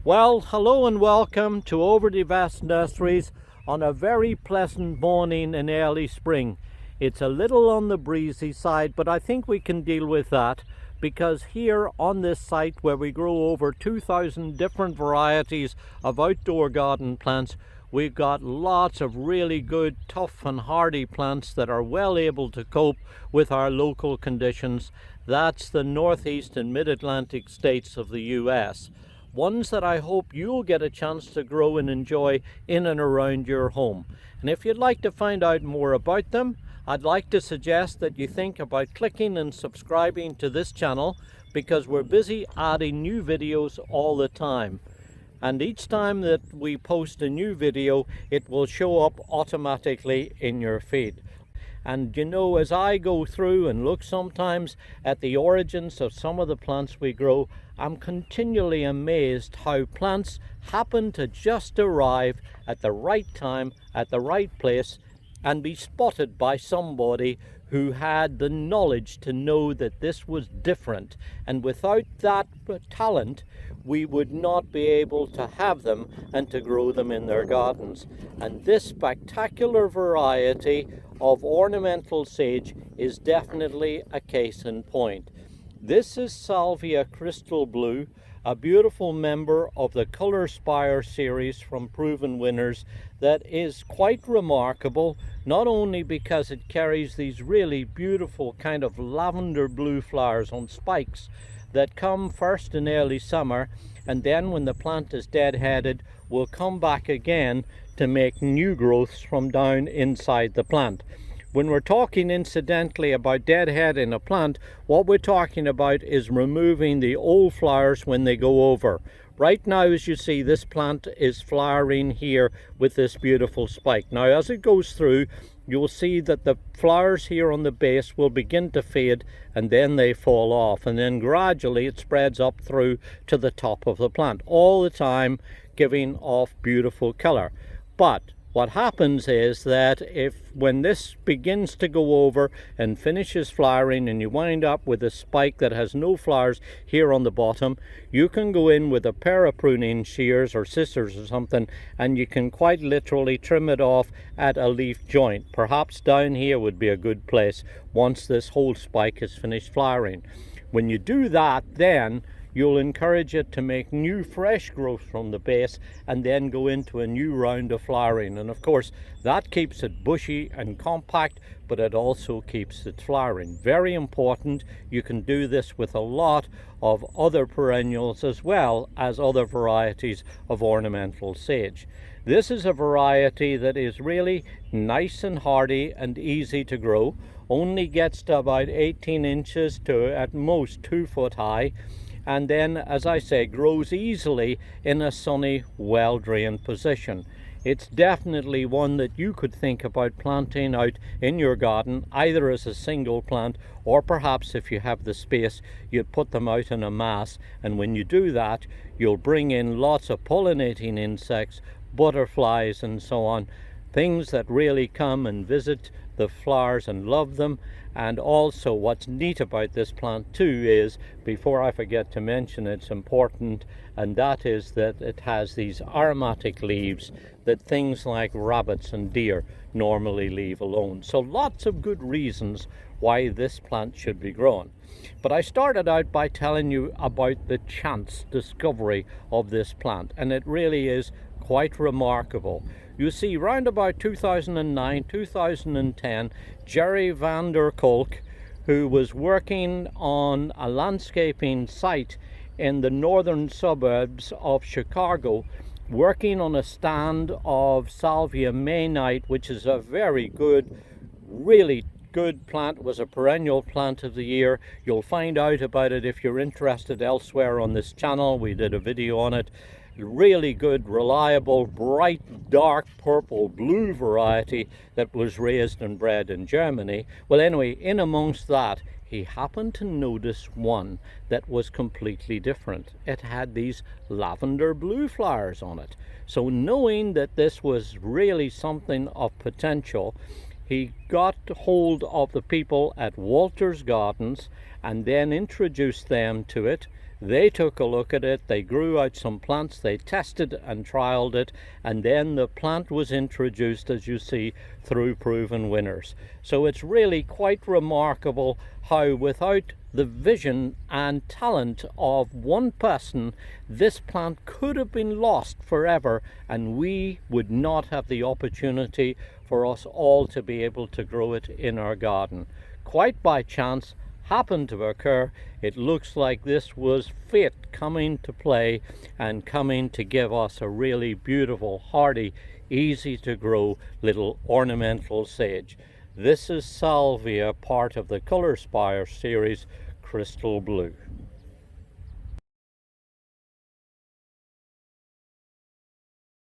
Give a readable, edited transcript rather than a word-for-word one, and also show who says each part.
Speaker 1: Well, hello and welcome to Overdevest Nurseries on a very pleasant morning in early spring. It's a little on the breezy side, but I think we can deal with that because here on this site where we grow over 2,000 different varieties of outdoor garden plants, we've got lots of really good, tough and hardy plants that are well able to cope with our local conditions. That's the Northeast and Mid-Atlantic states of the US. Ones that I hope you'll get a chance to grow and enjoy in and around your home. And if you'd like to find out more about them, I'd like to suggest that you think about clicking and subscribing to this channel because we're busy adding new videos all the time. And each time that we post a new video, it will show up automatically in your feed. And you know, as I go through and look sometimes at the origins of some of the plants we grow, I'm continually amazed how plants happen to just arrive at the right time, at the right place, and be spotted by somebody who had the knowledge to know that this was different. And without that talent, we would not be able to have them and to grow them in their gardens. And this spectacular variety of ornamental sage is definitely a case in point. This is Salvia Crystal Blue, a beautiful member of the Color Spires series from proven winners that is quite remarkable, not only because it carries these really beautiful kind of lavender blue flowers on spikes that come first in early summer, and then when the plant is dead-headed will come back again to make new growths from down inside the plant. When we're talking incidentally about deadheading a plant, what we're talking about is removing the old flowers when they go over. Right now, as you see, this plant is flowering here with this beautiful spike. Now, as it goes through, you'll see that the flowers here on the base will begin to fade and then they fall off, and then gradually it spreads up through to the top of the plant, all the time giving off beautiful color. But what happens is that when this begins to go over and finishes flowering and you wind up with a spike that has no flowers here on the bottom, you can go in with a pair of pruning shears or scissors or something and you can quite literally trim it off at a leaf joint. Perhaps down here would be a good place once this whole spike is finished flowering. When you do that, then you'll encourage it to make new fresh growth from the base and then go into a new round of flowering. And of course, that keeps it bushy and compact, but it also keeps it flowering. Very important. You can do this with a lot of other perennials as well as other varieties of ornamental sage. This is a variety that is really nice and hardy and easy to grow. Only gets to about 18 inches to at most 2 foot high. And then, as I say, grows easily in a sunny, well-drained position. It's definitely one that you could think about planting out in your garden, either as a single plant, or perhaps if you have the space, you'd put them out in a mass. And when you do that, you'll bring in lots of pollinating insects, butterflies and so on, things that really come and visit the flowers and love them. And also what's neat about this plant too is, before I forget to mention, it's important, and that is that it has these aromatic leaves that things like rabbits and deer normally leave alone. So lots of good reasons why this plant should be grown. But I started out by telling you about the chance discovery of this plant, and it really is quite remarkable. You see, round about 2009, 2010, Jerry van der Kolk, who was working on a landscaping site in the northern suburbs of Chicago, working on a stand of Salvia Maynite, which is a very good, really good plant, was a perennial plant of the year. You'll find out about it if you're interested elsewhere on this channel. We did a video on it. Really good, reliable, bright, dark purple blue variety that was raised and bred in Germany. Well, anyway, in amongst that, he happened to notice one that was completely different. It had these lavender blue flowers on it. So knowing that this was really something of potential, he got hold of the people at Walter's Gardens and then introduced them to it. They took a look at it, they grew out some plants, they tested and trialed it, and then the plant was introduced, as you see, through proven winners. So it's really quite remarkable how, without the vision and talent of one person, this plant could have been lost forever, and we would not have the opportunity for us all to be able to grow it in our garden. Quite by chance, happened to occur. It looks like this was fate coming to play and coming to give us a really beautiful, hardy, easy to grow little ornamental sage. This is Salvia, part of the Color Spires series, Crystal Blue.